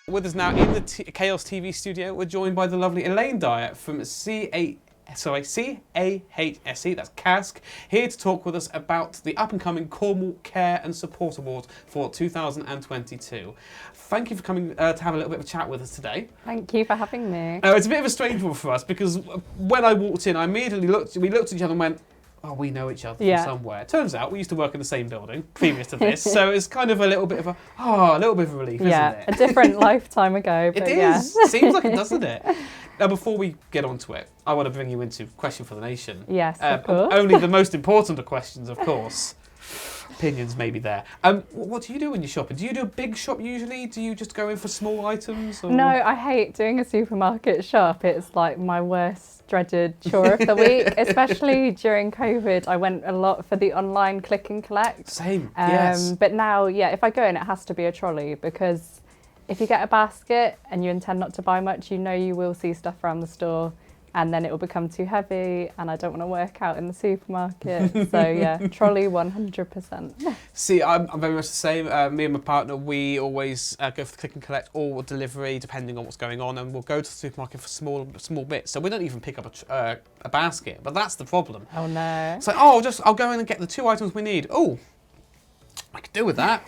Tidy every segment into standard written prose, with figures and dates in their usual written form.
With us now in the CAHSC TV studio, we're joined by the lovely Elaine Dyer from CAHSC, that's CAHSC, here to talk with us about the up-and-coming Cornwall Care and Support Awards for 2022. Thank you for coming to have a little bit of a chat with us today. Thank you for having me. It's a bit of a strange one for us because when I walked in, I immediately looked at each other and went, oh, we know each other from somewhere. Turns out we used to work in the same building previous to this, so it's kind of a little bit of a relief, isn't it? A different lifetime ago. But it is. Seems like it, doesn't it? Now, before we get onto it, I want to bring you into Question for the Nation. Yes, of course. Only the most important of questions, of course. Opinions maybe there. What do you do when you're shopping? Do you do a big shop usually? Do you just go in for small items? Or? No, I hate doing a supermarket shop. It's like my worst dreaded chore of the week, especially during COVID. I went a lot for the online click and collect. Same, yes. But now, if I go in, it has to be a trolley because if you get a basket and you intend not to buy much, you know you will see stuff around the store and then it will become too heavy and I don't want to work out in the supermarket. So trolley 100%. See, I'm very much the same. Me and my partner, we always go for the click and collect or delivery depending on what's going on, and we'll go to the supermarket for small bits. So we don't even pick up a basket, but that's the problem. Oh no. It's like, I'll go in and get the 2 items we need. Oh, I could do with that.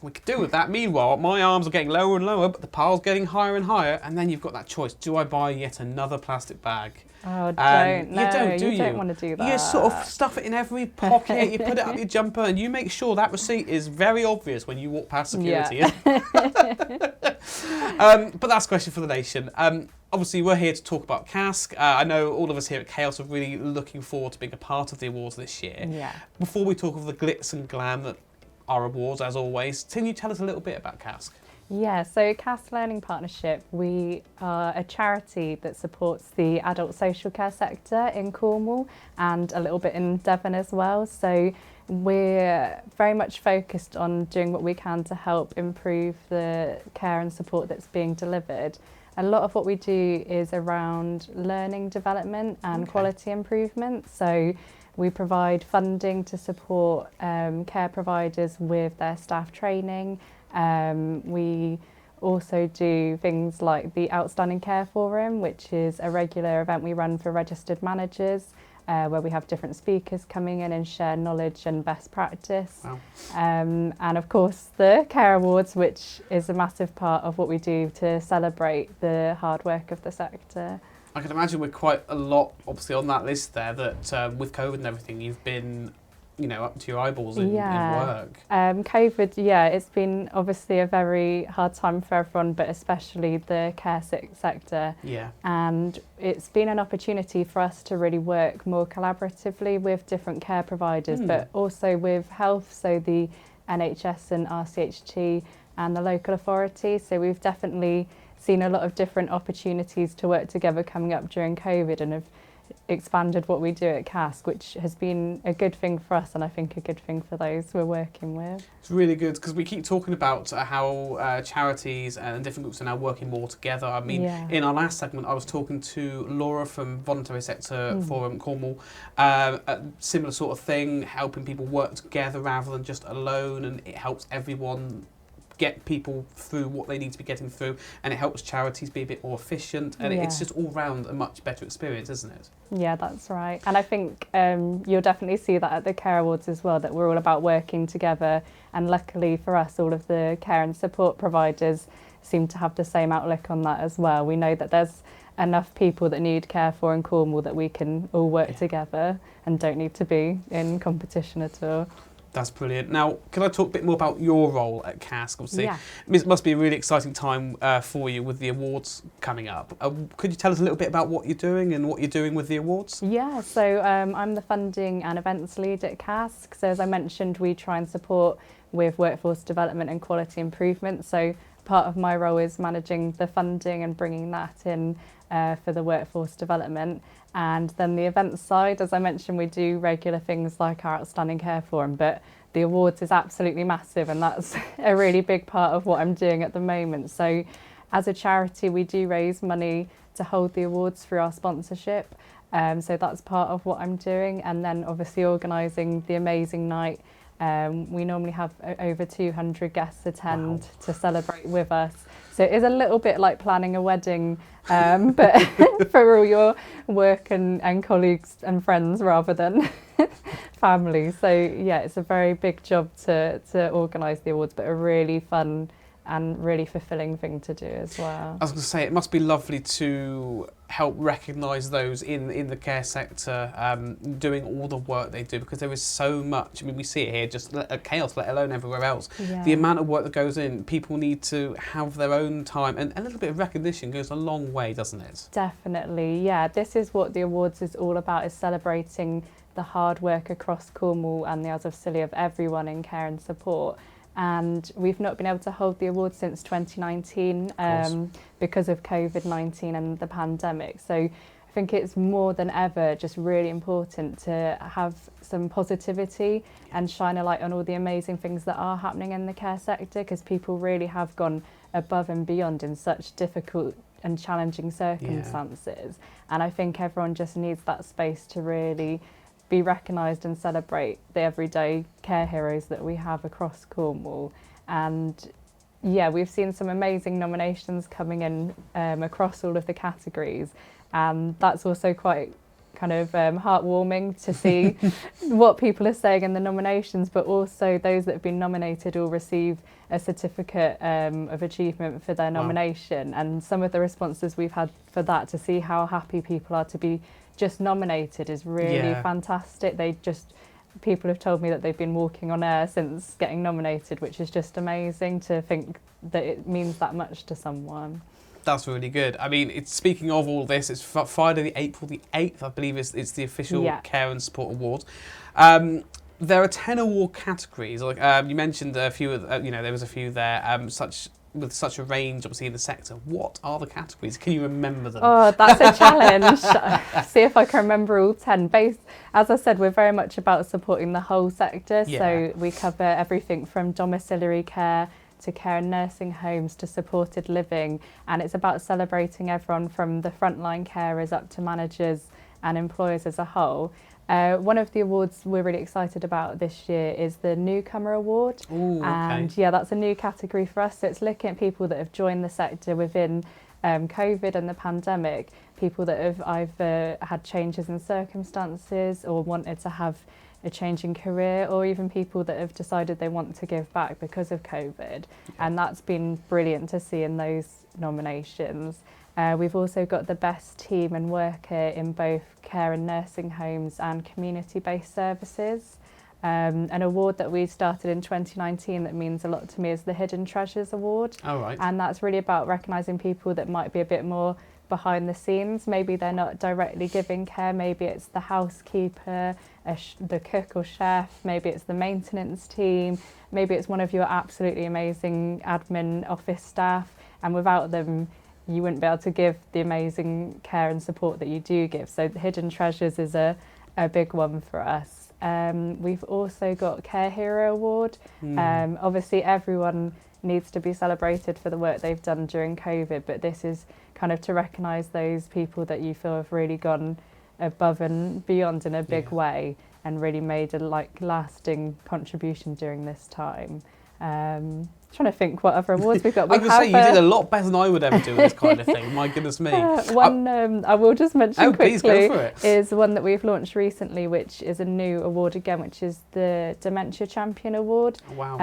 We could do with that. Meanwhile, my arms are getting lower and lower, but the pile's getting higher and higher, and then you've got that choice. Do I buy yet another plastic bag? Oh, don't. No, you don't, do you? You don't want to do that. You sort of stuff it in every pocket, you put it up your jumper, and you make sure that receipt is very obvious when you walk past security. Yeah. But that's a question for the nation. Obviously, we're here to talk about CAHSC. I know all of us here at CAHSC are really looking forward to being a part of the awards this year. Yeah. Before we talk of the glitz and glam that our awards, as always, can you tell us a little bit about CAHSC? Yeah, so CAHSC Learning Partnership, we are a charity that supports the adult social care sector in Cornwall and a little bit in Devon as well. So we're very much focused on doing what we can to help improve the care and support that's being delivered. A lot of what we do is around learning development and quality improvement. So we provide funding to support care providers with their staff training. We also do things like the Outstanding Care Forum, which is a regular event we run for registered managers, where we have different speakers coming in and share knowledge and best practice. Wow. And of course the Care Awards, which is a massive part of what we do to celebrate the hard work of the sector. I can imagine with quite a lot, obviously, on that list there, that with COVID and everything, you've been, up to your eyeballs in work. COVID, it's been obviously a very hard time for everyone, but especially the care sector. Yeah. And it's been an opportunity for us to really work more collaboratively with different care providers, but also with health, so the NHS and RCHT and the local authority. So we've definitely seen a lot of different opportunities to work together coming up during COVID and have expanded what we do at CAHSC, which has been a good thing for us and I think a good thing for those we're working with. It's really good because we keep talking about how charities and different groups are now working more together. I mean, in our last segment I was talking to Laura from Voluntary Sector Forum Cornwall, a similar sort of thing, helping people work together rather than just alone, and it helps everyone get people through what they need to be getting through, and it helps charities be a bit more efficient, and it's just all round a much better experience, isn't it? Yeah, that's right. And I think you'll definitely see that at the Care Awards as well, that we're all about working together, and luckily for us, all of the care and support providers seem to have the same outlook on that as well. We know that there's enough people that need care for in Cornwall that we can all work together and don't need to be in competition at all. That's brilliant. Now, can I talk a bit more about your role at CAHSC? Obviously, it must be a really exciting time for you with the awards coming up. Could you tell us a little bit about what you're doing and what you're doing with the awards? Yeah, so I'm the funding and events lead at CAHSC. So as I mentioned, we try and support with workforce development and quality improvement. So part of my role is managing the funding and bringing that in for the workforce development. And then the events side, as I mentioned, we do regular things like our Outstanding Care Forum, but the awards is absolutely massive, and that's a really big part of what I'm doing at the moment. So as a charity, we do raise money to hold the awards through our sponsorship. So that's part of what I'm doing. And then obviously organising the amazing night. We normally have over 200 guests attend to celebrate with us. So it is a little bit like planning a wedding, but for all your work and colleagues and friends rather than family. So yeah, it's a very big job to organise the awards, but a really fun and really fulfilling thing to do as well. I was going to say, it must be lovely to help recognise those in the care sector doing all the work they do, because there is so much. I mean, we see it here, just at CAHSC, let alone everywhere else. Yeah. The amount of work that goes in, people need to have their own time, and a little bit of recognition goes a long way, doesn't it? Definitely, yeah. This is what the awards is all about, is celebrating the hard work across Cornwall and the Isles of Scilly of everyone in care and support. And we've not been able to hold the award since 2019 because of COVID-19 and the pandemic. So I think it's more than ever just really important to have some positivity and shine a light on all the amazing things that are happening in the care sector, because people really have gone above and beyond in such difficult and challenging circumstances. And I think everyone just needs that space to really be recognised and celebrate the everyday care heroes that we have across Cornwall. And yeah, we've seen some amazing nominations coming in across all of the categories, and that's also quite kind of heartwarming to see what people are saying in the nominations, but also those that have been nominated will receive a certificate of achievement for their nomination. And some of the responses we've had for that, to see how happy people are to be just nominated, is really fantastic. People have told me that they've been walking on air since getting nominated, which is just amazing to think that it means that much to someone. That's really good. I mean, speaking of all this, it's Friday, April the 8th, I believe it's the official Care and Support Awards. There are 10 award categories. Like you mentioned a few, there was a few there, with such a range, obviously, in the sector. What are the categories? Can you remember them? Oh, that's a challenge. See if I can remember all 10. As I said, we're very much about supporting the whole sector. Yeah. So we cover everything from domiciliary care to care and nursing homes to supported living. And it's about celebrating everyone from the frontline carers up to managers and employers as a whole. One of the awards we're really excited about this year is the Newcomer Award. Ooh, and yeah, that's a new category for us. So it's looking at people that have joined the sector within COVID and the pandemic, people that have either had changes in circumstances or wanted to have a change in career, or even people that have decided they want to give back because of COVID. And that's been brilliant to see in those nominations. We've also got the best team and worker in both care and nursing homes and community-based services. An award that we started in 2019 that means a lot to me is the Hidden Treasures Award. Oh, right. And that's really about recognising people that might be a bit more behind the scenes. Maybe they're not directly giving care, maybe it's the housekeeper, the cook or chef, maybe it's the maintenance team, maybe it's one of your absolutely amazing admin office staff, and without them you wouldn't be able to give the amazing care and support that you do give. So the Hidden Treasures is a big one for us. We've also got Care Hero Award. Obviously everyone needs to be celebrated for the work they've done during COVID, but this is kind of to recognise those people that you feel have really gone above and beyond in a big way and really made a lasting contribution during this time. Trying to think what other awards we've got. I was going to say, you did a lot better than I would ever do with this kind of thing. My goodness me. One I will just mention quickly, please go for it, is one that we've launched recently, which is a new award again, which is the Dementia Champion Award. Wow.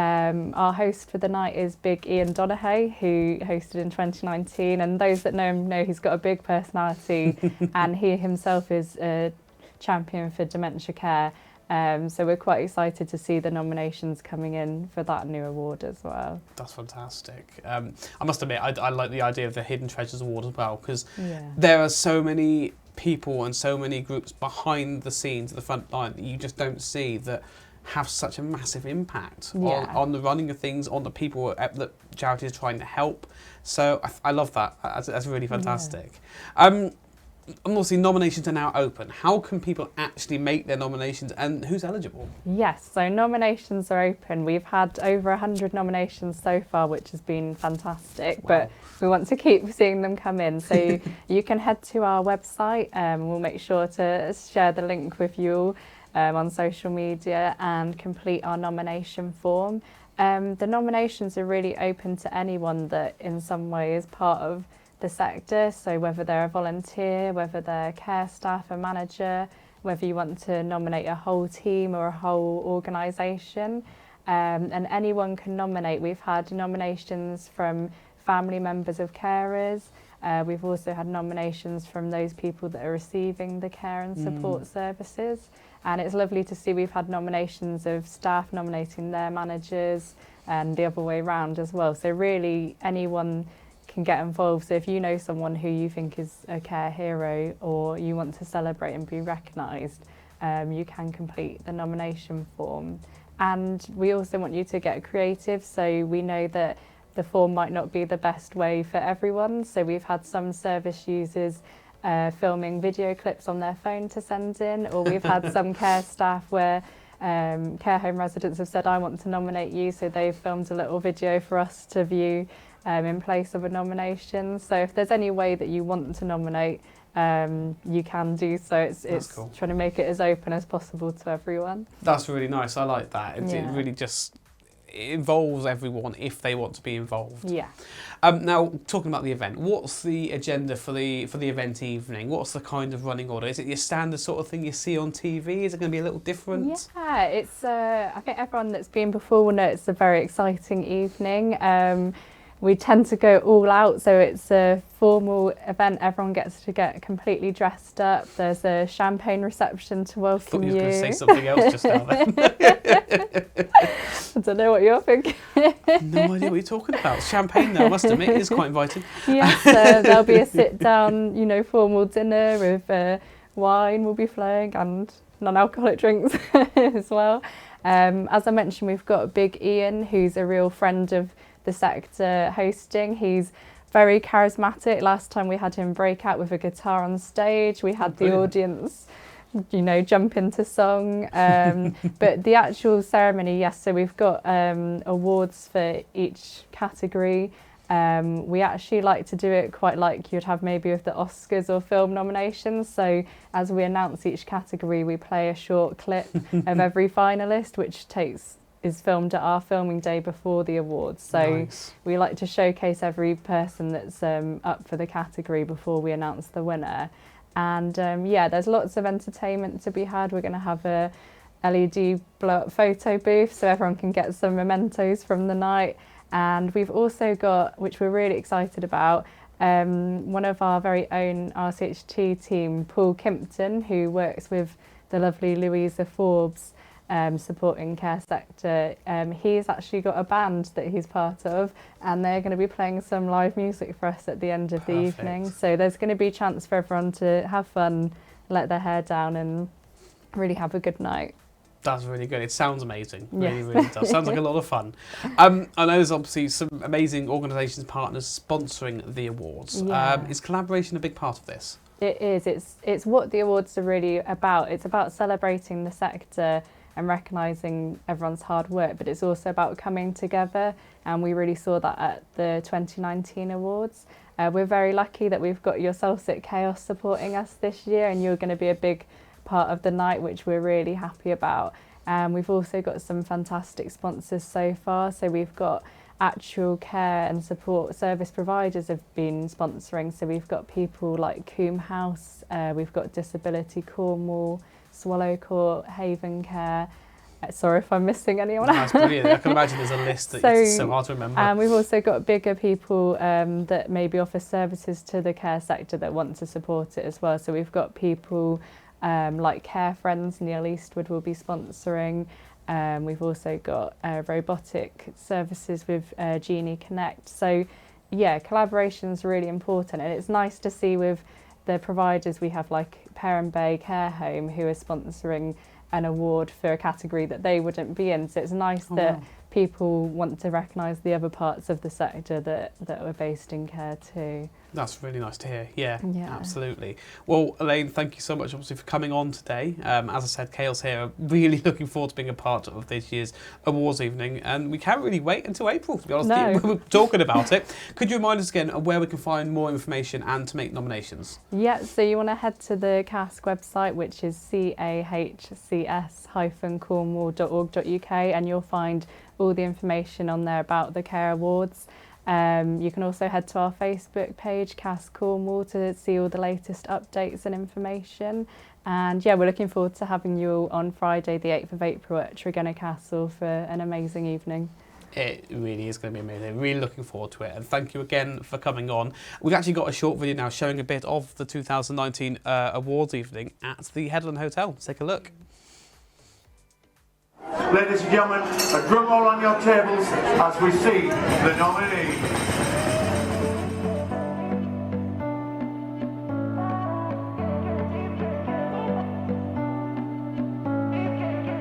Our host for the night is Big Ian Donaghy, who hosted in 2019, and those that know him know he's got a big personality and he himself is a champion for dementia care. So we're quite excited to see the nominations coming in for that new award as well. That's fantastic. I must admit, I like the idea of the Hidden Treasures Award as well, because there are so many people and so many groups behind the scenes, at the front line, that you just don't see, that have such a massive impact on the running of things, on the people that charity is trying to help. So I love that. That's really fantastic. Obviously, nominations are now open. How can people actually make their nominations, and who's eligible? Yes, so nominations are open. We've had over 100 nominations so far, which has been fantastic, but we want to keep seeing them come in. So you can head to our website, we'll make sure to share the link with you on social media, and complete our nomination form. The nominations are really open to anyone that in some way is part of the sector, so whether they're a volunteer, whether they're care staff, a manager, whether you want to nominate a whole team or a whole organisation, and anyone can nominate. We've had nominations from family members of carers. We've also had nominations from those people that are receiving the care and support services. And it's lovely to see we've had nominations of staff nominating their managers and the other way around as well. So really anyone can get involved. So if you know someone who you think is a care hero or you want to celebrate and be recognised, you can complete the nomination form. And we also want you to get creative. So we know that the form might not be the best way for everyone. So we've had some service users filming video clips on their phone to send in, or we've had some care staff where care home residents have said, I want to nominate you, so they've filmed a little video for us to view in place of a nomination. So if there's any way that you want to nominate, you can do so. It's cool. Trying to make it as open as possible to everyone. That's really nice. I like that. It really just involves everyone if they want to be involved. Yeah. Now, talking about the event, what's the agenda for the event evening? What's the kind of running order? Is it your standard sort of thing you see on TV? Is it going to be a little different? Yeah, it's. I think everyone that's been before will know it's a very exciting evening. We tend to go all out, so it's a formal event. Everyone gets to get completely dressed up. There's a champagne reception to welcome you. I thought you were going to say something else just now then. I don't know what you're thinking. No idea what you're talking about. Champagne, though, I must admit, is quite inviting. Yes, there'll be a sit-down, formal dinner with wine will be flowing and non-alcoholic drinks as well. As I mentioned, we've got Big Ian, who's a real friend of the sector hosting. He's very charismatic. Last time we had him break out with a guitar on stage. We had the audience, jump into song. But the actual ceremony, yes, so we've got awards for each category. We actually like to do it quite like you'd have maybe with the Oscars or film nominations. So as we announce each category, we play a short clip of every finalist, which is filmed at our filming day before the awards. So nice. We like to showcase every person that's up for the category before we announce the winner. And there's lots of entertainment to be had. We're going to have a LED blow-up photo booth so everyone can get some mementos from the night. And we've also got, which we're really excited about, one of our very own RCHT team, Paul Kimpton, who works with the lovely Louisa Forbes, supporting care sector. He's actually got a band that he's part of, and they're going to be playing some live music for us at the end of the evening. So there's going to be a chance for everyone to have fun, let their hair down and really have a good night. That's really good. It sounds amazing. Really, really does. Sounds like a lot of fun. I know there's obviously some amazing organisations, partners sponsoring the awards. Yeah. Is collaboration a big part of this? It is. It's what the awards are really about. It's about celebrating the sector and recognising everyone's hard work, but it's also about coming together, and we really saw that at the 2019 awards. We're very lucky that we've got yourselves at CAHSC supporting us this year, and you're going to be a big part of the night, which we're really happy about. We've also got some fantastic sponsors so far, so we've got actual care and support service providers have been sponsoring, so we've got people like CAHSC, we've got Disability Cornwall, Swallow Court, Haven Care. Sorry if I'm missing anyone. That's brilliant. I can imagine there's a list that it's so hard to remember. We've also got bigger people that maybe offer services to the care sector that want to support it as well. So we've got people like Care Friends, Neil Eastwood will be sponsoring. We've also got robotic services with Genie Connect. So yeah, collaboration is really important, and it's nice to see with the providers we have like Parent Bay Care Home who are sponsoring an award for a category that they wouldn't be in. So it's nice that people want to recognise the other parts of the sector that are based in care too. That's really nice to hear. Yeah, absolutely. Well, Elaine, thank you so much obviously for coming on today. As I said, CAHSC here are really looking forward to being a part of this year's awards evening, and we can't really wait until April, to be honest. No. We're talking about it. Could you remind us again of where we can find more information and to make nominations? Yeah, so you want to head to the CAHSC website, which is CAHSC-cornwall.org.uk, and you'll find all the information on there about the Care Awards. You can also head to our Facebook page, CAHSC Cornwall, to see all the latest updates and information. And yeah, we're looking forward to having you all on Friday the 8th of April at Tregenna Castle for an amazing evening. It really is going to be amazing. Really looking forward to it, and thank you again for coming on. We've actually got a short video now showing a bit of the 2019 awards evening at the Headland Hotel. Let's take a look. Ladies and gentlemen, a drum roll on your tables as we see the nominees.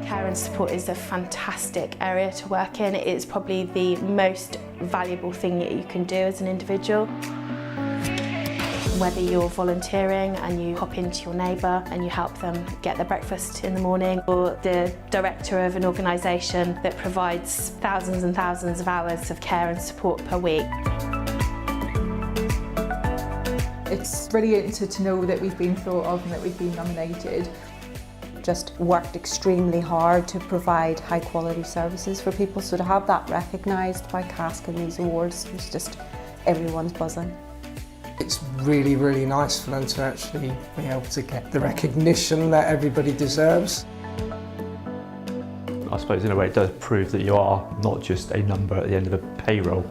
Care and support is a fantastic area to work in. It's probably the most valuable thing that you can do as an individual. Whether you're volunteering and you hop into your neighbour and you help them get their breakfast in the morning, or the director of an organisation that provides thousands and thousands of hours of care and support per week. It's brilliant to know that we've been thought of and that we've been nominated. Just worked extremely hard to provide high quality services for people, so to have that recognised by CAHSC in these awards, it's just, everyone's buzzing. It's really, really nice for them to actually be able to get the recognition that everybody deserves. I suppose in a way it does prove that you are not just a number at the end of a payroll.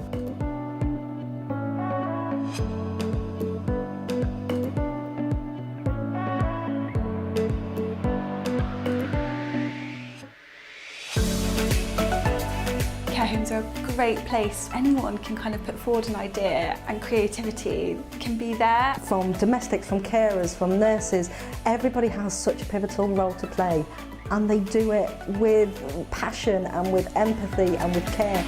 Care homes are a great place. Anyone can kind of put forward an idea, and creativity can be there. From domestics, from carers, from nurses, everybody has such a pivotal role to play, and they do it with passion and with empathy and with care.